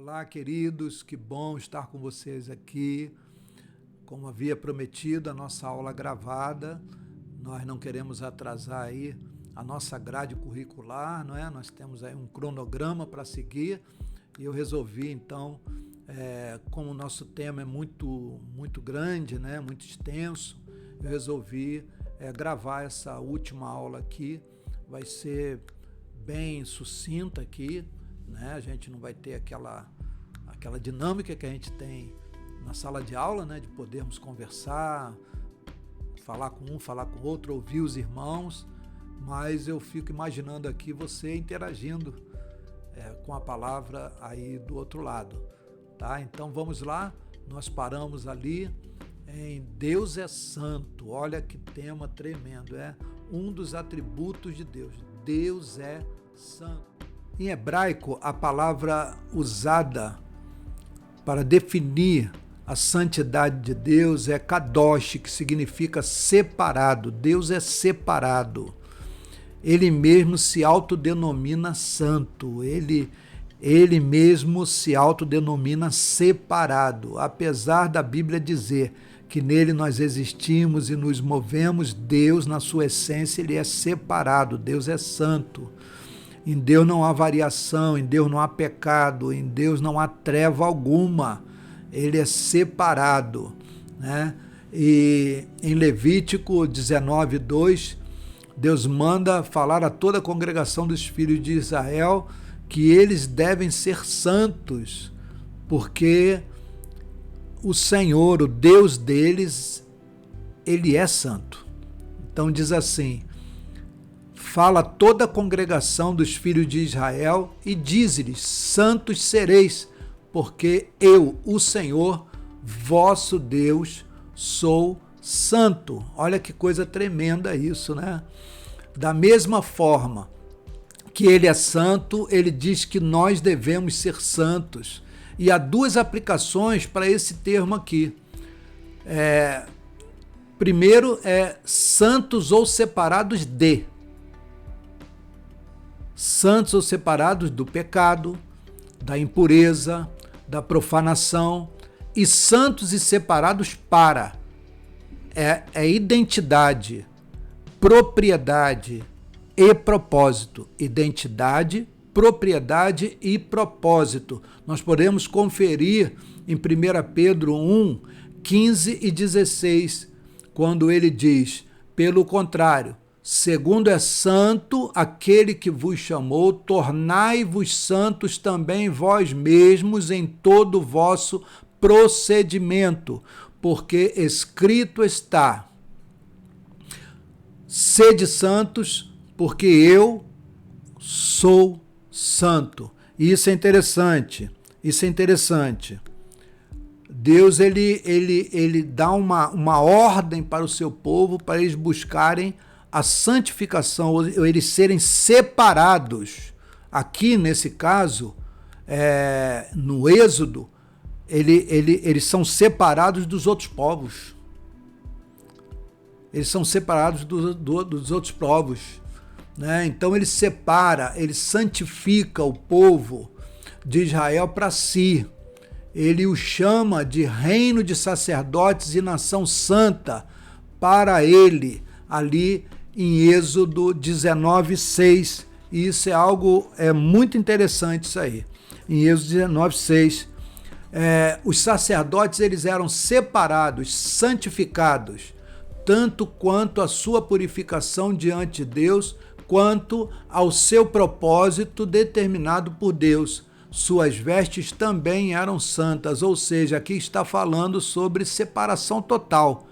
Olá, queridos, que bom estar com vocês aqui. Como havia prometido, a nossa aula gravada, nós não queremos atrasar aí a nossa grade curricular, não é? Nós temos aí um cronograma para seguir e eu resolvi, então, como o nosso tema é muito grande, né? Muito extenso, eu resolvi gravar essa última aula aqui. Vai ser bem sucinta aqui, né? A gente não vai ter aquela dinâmica que a gente tem na sala de aula, né? De podermos conversar, falar com um, falar com o outro, ouvir os irmãos, mas eu fico imaginando aqui você interagindo com a palavra aí do outro lado, tá? Então vamos lá, nós paramos ali em Deus é santo. Olha que tema tremendo, é um dos atributos de Deus. Deus é santo. Em hebraico, a palavra usada para definir a santidade de Deus é kadosh, que significa separado. Deus é separado. Ele mesmo se autodenomina santo. Ele mesmo se autodenomina separado. Apesar da Bíblia dizer que nele nós existimos e nos movemos, Deus, na sua essência, ele é separado. Deus é santo. Em Deus não há variação, em Deus não há pecado, em Deus não há treva alguma. Ele é separado, né? E em Levítico 19:2, Deus manda falar a toda a congregação dos filhos de Israel que eles devem ser santos, porque o Senhor, o Deus deles, ele é santo. Então diz assim: fala toda a congregação dos filhos de Israel e diz-lhes: santos sereis, porque eu, o Senhor, vosso Deus, sou santo. Olha que coisa tremenda isso, né? Da mesma forma que ele é santo, ele diz que nós devemos ser santos. E há duas aplicações para esse termo aqui. Primeiro é santos ou separados de. Santos ou separados do pecado, da impureza, da profanação, e santos e separados para. É identidade, propriedade e propósito. Identidade, propriedade e propósito. Nós podemos conferir em 1 Pedro 1, 15 e 16, quando ele diz: pelo contrário, segundo é santo aquele que vos chamou, tornai-vos santos também vós mesmos em todo o vosso procedimento, porque escrito está: sede santos, porque eu sou santo. E isso é interessante, Deus, ele dá uma ordem para o seu povo, para eles buscarem a santificação, ou eles serem separados. Aqui, nesse caso, no Êxodo, eles são separados dos outros povos. Eles são separados dos outros povos, né? Então ele separa, ele santifica o povo de Israel para si. Ele o chama de reino de sacerdotes e nação santa para ele, ali em Êxodo 19:6. E isso é algo muito interessante, isso aí. Em Êxodo 19:6, os sacerdotes, eles eram separados, santificados, tanto quanto a sua purificação diante de Deus, quanto ao seu propósito determinado por Deus. Suas vestes também eram santas, ou seja, aqui está falando sobre separação total.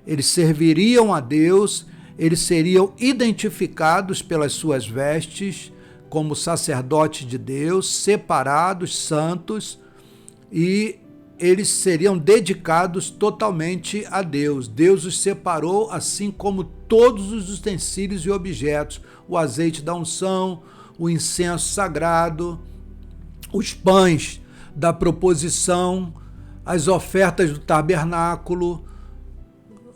Eles serviriam a Deus, eles seriam identificados pelas suas vestes como sacerdotes de Deus, separados, santos, e eles seriam dedicados totalmente a Deus. Deus os separou, assim como todos os utensílios e objetos: o azeite da unção, o incenso sagrado, os pães da proposição, as ofertas do tabernáculo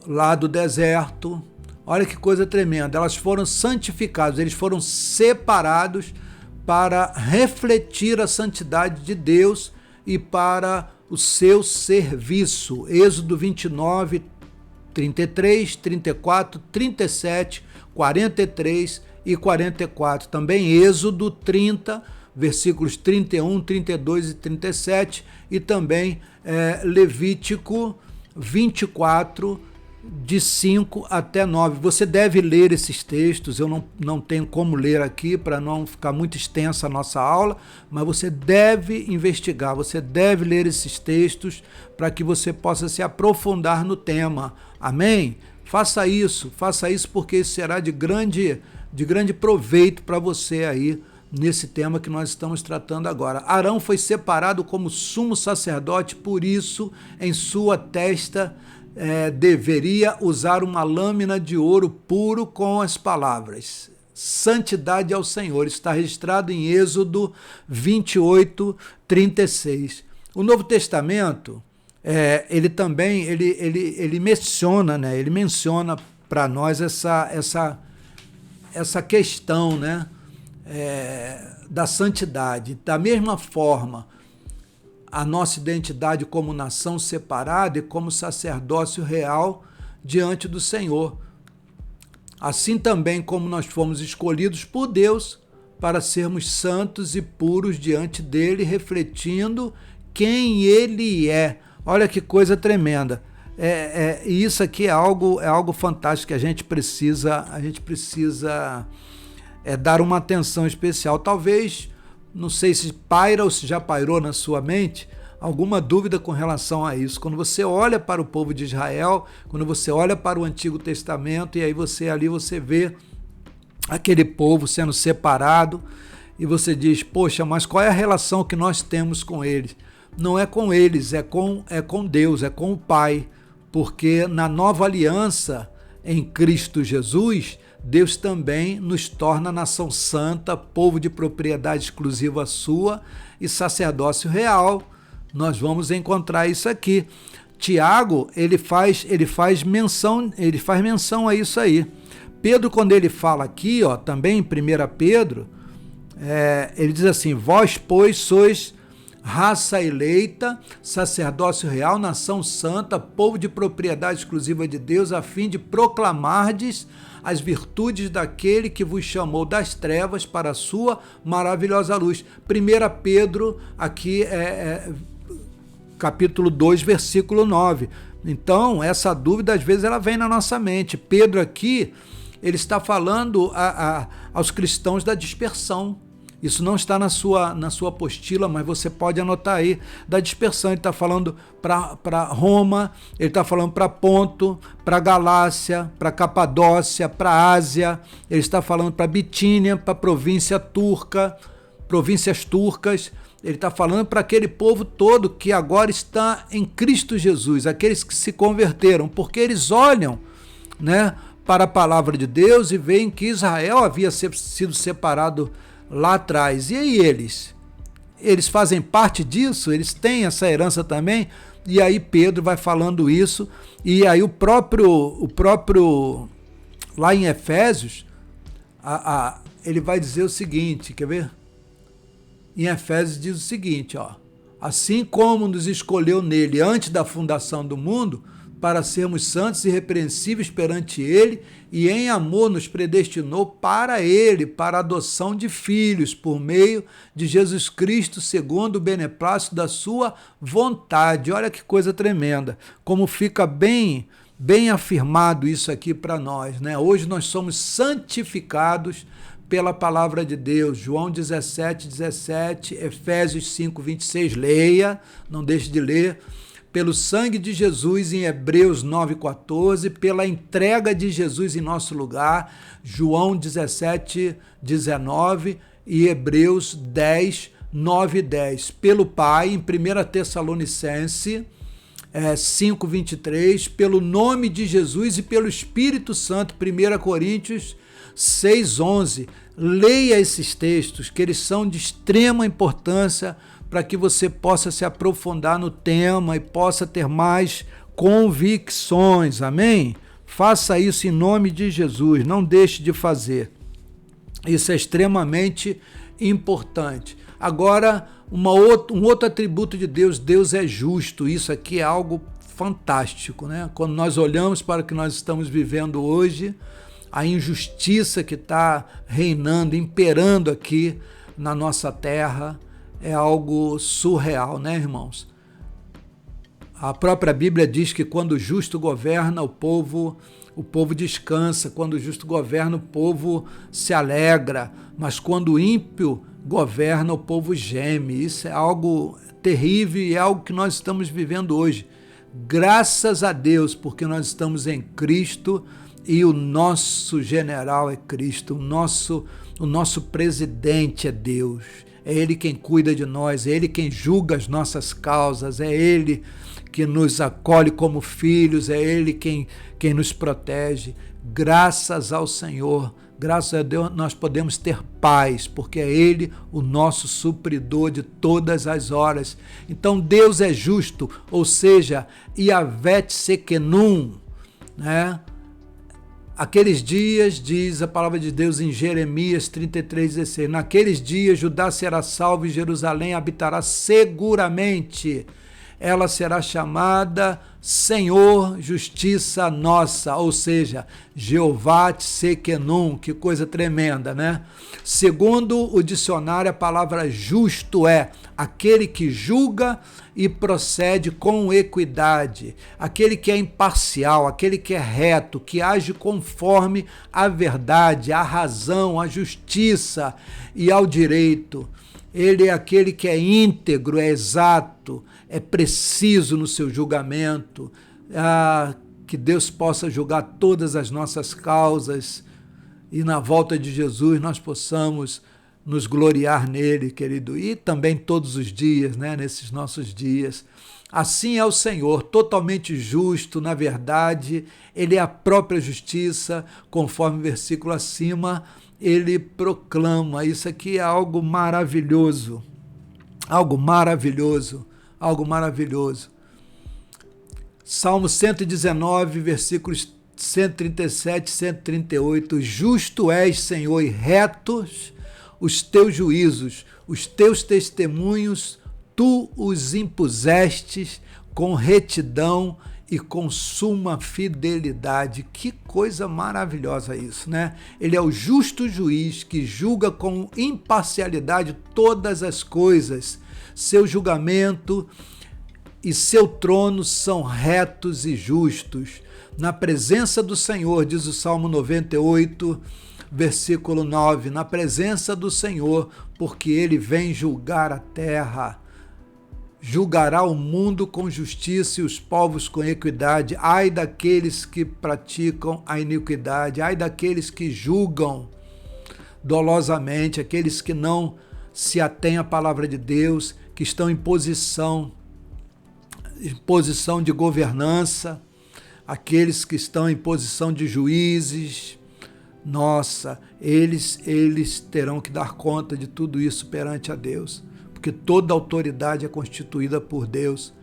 lá do deserto. Olha que coisa tremenda, elas foram santificadas, eles foram separados para refletir a santidade de Deus e para o seu serviço. Êxodo 29, 33, 34, 37, 43 e 44. Também Êxodo 30, versículos 31, 32 e 37. E também Levítico 24, de 5 até 9. Você deve ler esses textos, eu não tenho como ler aqui para não ficar muito extensa a nossa aula, mas você deve investigar, você deve ler esses textos para que você possa se aprofundar no tema. Amém? Faça isso porque isso será de grande proveito para você aí nesse tema que nós estamos tratando agora. Arão foi separado como sumo sacerdote, por isso em sua testa deveria usar uma lâmina de ouro puro com as palavras: santidade ao Senhor. Está registrado em Êxodo 28, 36. O Novo Testamento, ele também ele menciona, né? Ele menciona para nós essa questão, né? Da santidade. Da mesma forma, a nossa identidade como nação separada e como sacerdócio real diante do Senhor. Assim também como nós fomos escolhidos por Deus para sermos santos e puros diante dele, refletindo quem ele é. Olha que coisa tremenda. E isso aqui é algo fantástico que a gente precisa dar uma atenção especial. Talvez, não sei se paira ou se já pairou na sua mente alguma dúvida com relação a isso. Quando você olha para o povo de Israel, quando você olha para o Antigo Testamento, e aí você vê aquele povo sendo separado, e você diz: poxa, mas qual é a relação que nós temos com eles? Não é com eles, é com Deus, é com o Pai, porque na nova aliança em Cristo Jesus, Deus também nos torna nação santa, povo de propriedade exclusiva sua e sacerdócio real. Nós vamos encontrar isso aqui. Tiago, ele faz menção a isso aí. Pedro, quando ele fala aqui, também em 1 Pedro, ele diz assim: vós, pois, sois raça eleita, sacerdócio real, nação santa, povo de propriedade exclusiva de Deus, a fim de proclamardes as virtudes daquele que vos chamou das trevas para a sua maravilhosa luz. 1 Pedro, aqui capítulo 2, versículo 9. Então, essa dúvida às vezes ela vem na nossa mente. Pedro aqui, ele está falando aos cristãos da dispersão. Isso não está na sua apostila, mas você pode anotar aí, da dispersão. Ele está falando para Roma, ele está falando para Ponto, para Galácia, para Capadócia, para Ásia, ele está falando para Bitínia, para províncias turcas, ele está falando para aquele povo todo que agora está em Cristo Jesus, aqueles que se converteram, porque eles olham, né, para a palavra de Deus e veem que Israel havia sido separado lá atrás. E aí eles fazem parte disso, eles têm essa herança também. E aí Pedro vai falando isso, e aí o próprio lá em Efésios, ele vai dizer o seguinte, quer ver? Em Efésios diz o seguinte, assim como nos escolheu nele antes da fundação do mundo, para sermos santos e irrepreensíveis perante ele, e em amor nos predestinou para ele, para a adoção de filhos, por meio de Jesus Cristo, segundo o beneplácito da sua vontade. Olha que coisa tremenda, como fica bem afirmado isso aqui para nós, né? Hoje nós somos santificados pela palavra de Deus. João 17:17, Efésios 5:26, leia, não deixe de ler. Pelo sangue de Jesus, em Hebreus 9:14, pela entrega de Jesus em nosso lugar, João 17:19 e Hebreus 10:9-10. Pelo Pai, em 1 Tessalonicenses 5:23, pelo nome de Jesus e pelo Espírito Santo, 1 Coríntios 6:11. Leia esses textos, que eles são de extrema importância para que você possa se aprofundar no tema e possa ter mais convicções, amém? Faça isso em nome de Jesus, não deixe de fazer. Isso é extremamente importante. Agora, um outro atributo de Deus, Deus é justo. Isso aqui é algo fantástico, né? Quando nós olhamos para o que nós estamos vivendo hoje, a injustiça que está reinando, imperando aqui na nossa terra, é algo surreal, né, irmãos? A própria Bíblia diz que quando o justo governa, o povo descansa. Quando o justo governa, o povo se alegra. Mas quando o ímpio governa, o povo geme. Isso é algo terrível e é algo que nós estamos vivendo hoje. Graças a Deus, porque nós estamos em Cristo e o nosso general é Cristo, o nosso presidente é Deus. É Ele quem cuida de nós, é Ele quem julga as nossas causas, é Ele que nos acolhe como filhos, é Ele quem nos protege. Graças ao Senhor, graças a Deus nós podemos ter paz, porque é Ele o nosso supridor de todas as horas. Então Deus é justo, ou seja, Yahvé Tsekenum, né? Aqueles dias, diz a palavra de Deus em Jeremias 33,16, naqueles dias Judá será salvo e Jerusalém habitará seguramente. Ela será chamada Senhor, Justiça Nossa, ou seja, Jeová Tsekenum, que coisa tremenda, né? Segundo o dicionário, a palavra justo é aquele que julga e procede com equidade, aquele que é imparcial, aquele que é reto, que age conforme a verdade, a razão, a justiça e ao direito. Ele é aquele que é íntegro, é exato, é preciso no seu julgamento. Que Deus possa julgar todas as nossas causas e na volta de Jesus nós possamos nos gloriar nele, querido, e também todos os dias, né, nesses nossos dias. Assim é o Senhor, totalmente justo, na verdade, Ele é a própria justiça, conforme o versículo acima, Ele proclama. Isso aqui é algo maravilhoso, algo maravilhoso, algo maravilhoso. Salmo 119, versículos 137 e 138, justo és, Senhor, e retos os teus juízos, os teus testemunhos, tu os impusestes com retidão e com suma fidelidade. Que coisa maravilhosa isso, né? Ele é o justo juiz que julga com imparcialidade todas as coisas. Seu julgamento e seu trono são retos e justos. Na presença do Senhor, diz o Salmo 98, versículo 9, na presença do Senhor, porque Ele vem julgar a terra. Julgará o mundo com justiça e os povos com equidade. Ai daqueles que praticam a iniquidade, ai daqueles que julgam dolosamente, aqueles que não se atêm à palavra de Deus, que estão em posição de governança, aqueles que estão em posição de juízes. Nossa, eles terão que dar conta de tudo isso perante a Deus, porque toda autoridade é constituída por Deus.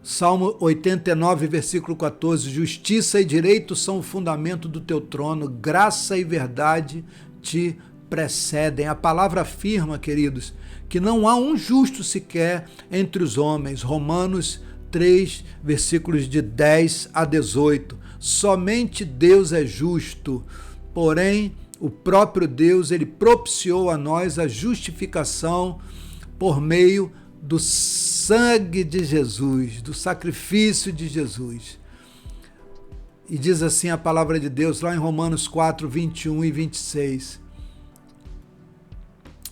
Salmo 89, versículo 14, justiça e direito são o fundamento do teu trono, graça e verdade te precedem. A palavra afirma, queridos, que não há um justo sequer entre os homens. Romanos 3, versículos de 10 a 18. Somente Deus é justo, porém o próprio Deus, ele propiciou a nós a justificação por meio do sangue de Jesus, do sacrifício de Jesus. E diz assim a palavra de Deus lá em Romanos 4, 21 e 26.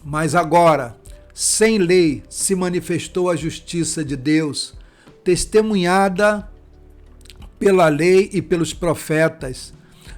Mas agora, sem lei, se manifestou a justiça de Deus, testemunhada pela lei e pelos profetas,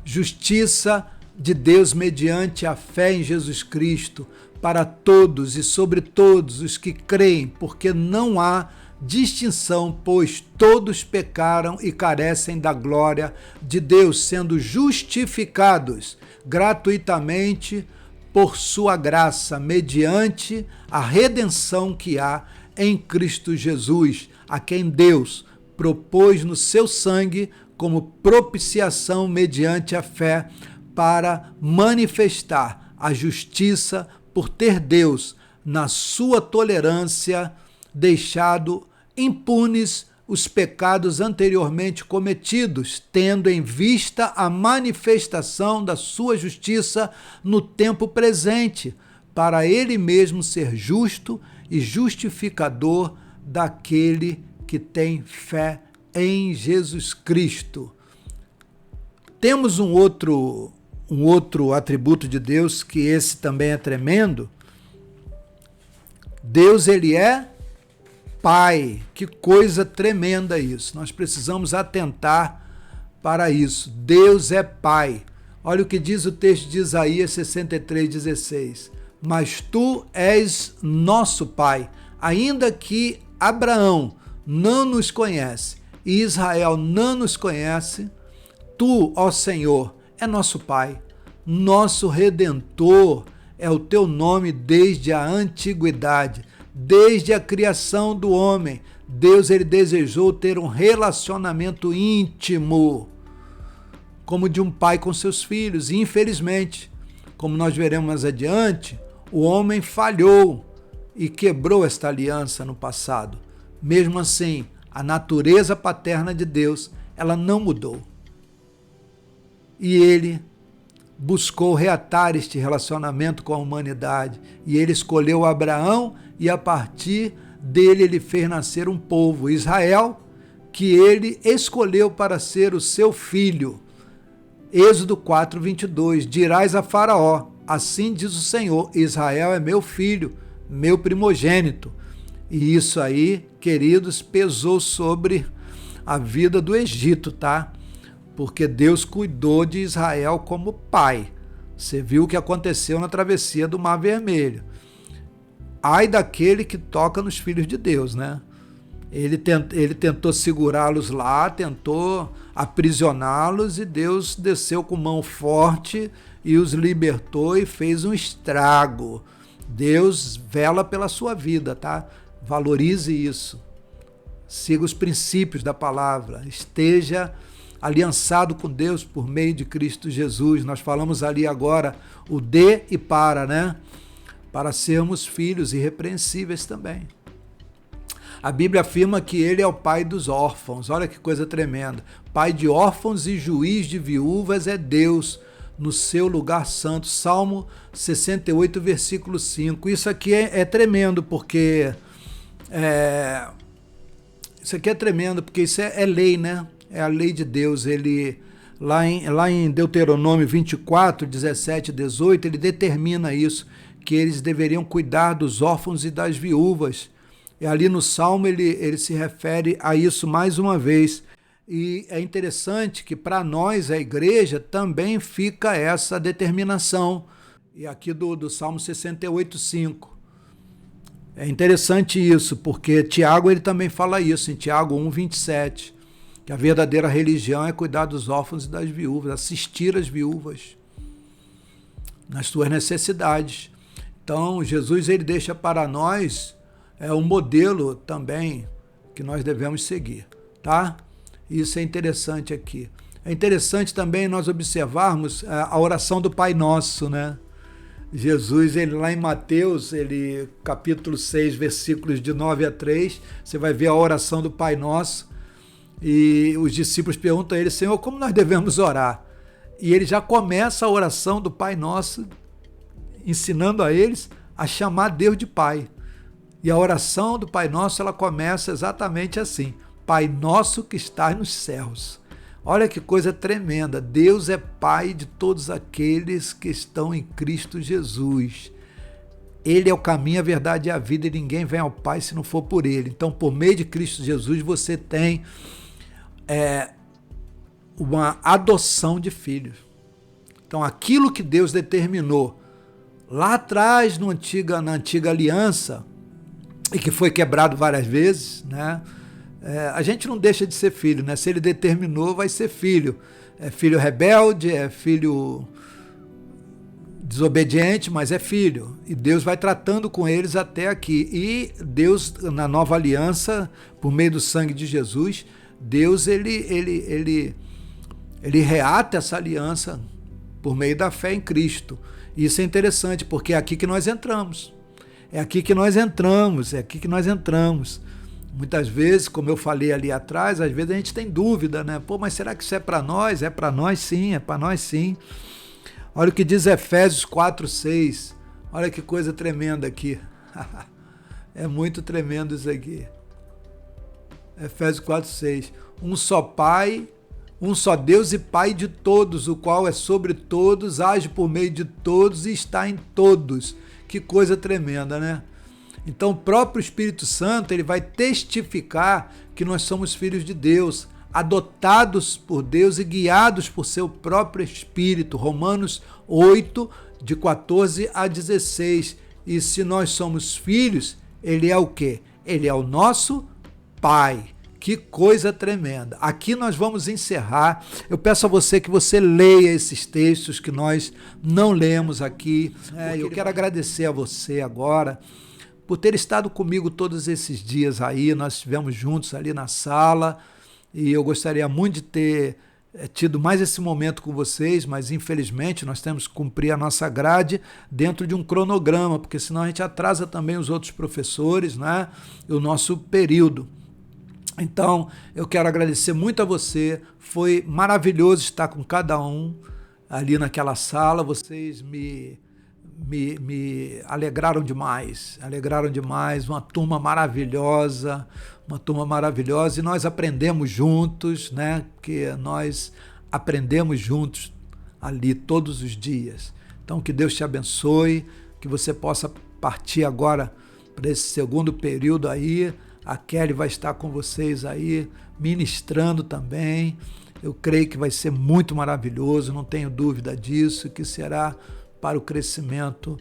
justiça de Deus mediante a fé em Jesus Cristo, para todos e sobre todos os que creem, porque não há distinção, pois todos pecaram e carecem da glória de Deus, sendo justificados gratuitamente por sua graça, mediante a redenção que há em Cristo Jesus, a quem Deus propôs no seu sangue como propiciação mediante a fé, para manifestar a justiça por ter Deus, na sua tolerância, deixado impunes os pecados anteriormente cometidos, tendo em vista a manifestação da sua justiça no tempo presente, para ele mesmo ser justo e justificador daquele que tem fé em Jesus Cristo. Temos um outro atributo de Deus, que esse também é tremendo. Deus, ele é Pai. Que coisa tremenda isso. Nós precisamos atentar para isso. Deus é Pai. Olha o que diz o texto de Isaías 63:16. Mas tu és nosso Pai, ainda que Abraão não nos conhece e Israel não nos conhece, tu, ó Senhor, é nosso Pai, nosso Redentor é o teu nome desde a antiguidade, desde a criação do homem. Deus, ele desejou ter um relacionamento íntimo, como de um pai com seus filhos. E, infelizmente, como nós veremos mais adiante, o homem falhou e quebrou esta aliança no passado. Mesmo assim, a natureza paterna de Deus, ela não mudou. E ele buscou reatar este relacionamento com a humanidade. E ele escolheu Abraão e a partir dele ele fez nascer um povo, Israel, que ele escolheu para ser o seu filho. Êxodo 4:22, dirás a Faraó, assim diz o Senhor, Israel é meu filho, meu primogênito. E isso aí, queridos, pesou sobre a vida do Egito, tá? Porque Deus cuidou de Israel como pai. Você viu o que aconteceu na travessia do Mar Vermelho. Ai daquele que toca nos filhos de Deus, né? Ele tentou segurá-los lá, tentou aprisioná-los e Deus desceu com mão forte e os libertou e fez um estrago. Deus vela pela sua vida, tá? Valorize isso. Siga os princípios da palavra. Esteja aliançado com Deus por meio de Cristo Jesus. Nós falamos ali agora o de e para, né? Para sermos filhos irrepreensíveis também. A Bíblia afirma que ele é o pai dos órfãos. Olha que coisa tremenda. Pai de órfãos e juiz de viúvas é Deus no seu lugar santo. Salmo 68, versículo 5. Isso aqui é tremendo, porque isso aqui é tremendo, porque isso é lei, né? É a lei de Deus. Ele, lá em Deuteronômio 24, 17 e 18, ele determina isso, que eles deveriam cuidar dos órfãos e das viúvas. E ali no Salmo ele se refere a isso mais uma vez. E é interessante que para nós, a igreja, também fica essa determinação. E aqui do Salmo 68, 5. É interessante isso, porque Tiago ele também fala isso, em Tiago 1, 27. Que a verdadeira religião é cuidar dos órfãos e das viúvas, assistir as viúvas nas suas necessidades. Então, Jesus ele deixa para nós um modelo também que nós devemos seguir, tá? Isso é interessante aqui. É interessante também nós observarmos a oração do Pai Nosso, né? Jesus, ele lá em Mateus, capítulo 6, versículos de 9 a 3, você vai ver a oração do Pai Nosso. E os discípulos perguntam a ele, Senhor, como nós devemos orar? E ele já começa a oração do Pai Nosso, ensinando a eles a chamar Deus de Pai. E a oração do Pai Nosso, ela começa exatamente assim, Pai Nosso que estás nos céus. Olha que coisa tremenda, Deus é Pai de todos aqueles que estão em Cristo Jesus. Ele é o caminho, a verdade e a vida, e ninguém vem ao Pai se não for por Ele. Então, por meio de Cristo Jesus, você tem uma adoção de filhos. Então, aquilo que Deus determinou lá atrás, na antiga aliança, e que foi quebrado várias vezes, né? A gente não deixa de ser filho, né? Se ele determinou, vai ser filho. É filho rebelde, é filho desobediente, mas é filho. E Deus vai tratando com eles até aqui. E Deus, na nova aliança, por meio do sangue de Jesus, Deus ele reata essa aliança por meio da fé em Cristo. Isso é interessante, porque é aqui que nós entramos. É aqui que nós entramos, é aqui que nós entramos. Muitas vezes, como eu falei ali atrás, às vezes a gente tem dúvida, né? Pô, mas será que isso é para nós? É para nós sim, é para nós sim. Olha o que diz Efésios 4:6. Olha que coisa tremenda aqui. É muito tremendo isso aqui. Efésios 4:6. Um só Pai, um só Deus e Pai de todos, o qual é sobre todos, age por meio de todos e está em todos. Que coisa tremenda, né? Então o próprio Espírito Santo, ele vai testificar que nós somos filhos de Deus, adotados por Deus e guiados por seu próprio Espírito. Romanos 8, de 14 a 16. E se nós somos filhos, ele é o quê? Ele é o nosso Pai. Que coisa tremenda. Aqui nós vamos encerrar. Eu peço a você que você leia esses textos que nós não lemos aqui. Eu quero agradecer a você agora por ter estado comigo todos esses dias aí. Nós estivemos juntos ali na sala e eu gostaria muito de ter tido mais esse momento com vocês, mas infelizmente nós temos que cumprir a nossa grade dentro de um cronograma, porque senão a gente atrasa também os outros professores, né? E o nosso período. Então, eu quero agradecer muito a você, foi maravilhoso estar com cada um ali naquela sala, vocês me alegraram demais, uma turma maravilhosa, e nós aprendemos juntos, né? Porque nós aprendemos juntos ali todos os dias. Então, que Deus te abençoe, que você possa partir agora para esse segundo período aí. A Kelly vai estar com vocês aí, ministrando também. Eu creio que vai ser muito maravilhoso, não tenho dúvida disso, que será para o crescimento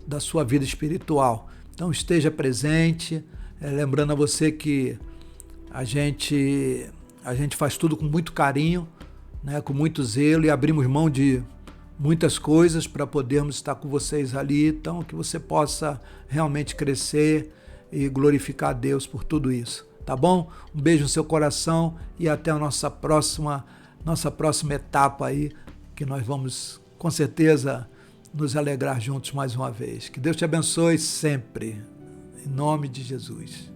da sua vida espiritual. Então esteja presente, lembrando a você que a gente faz tudo com muito carinho, né, com muito zelo, e abrimos mão de muitas coisas para podermos estar com vocês ali. Então que você possa realmente crescer e glorificar a Deus por tudo isso, tá bom? Um beijo no seu coração e até a nossa próxima etapa aí, que nós vamos com certeza nos alegrar juntos mais uma vez. Que Deus te abençoe sempre, em nome de Jesus.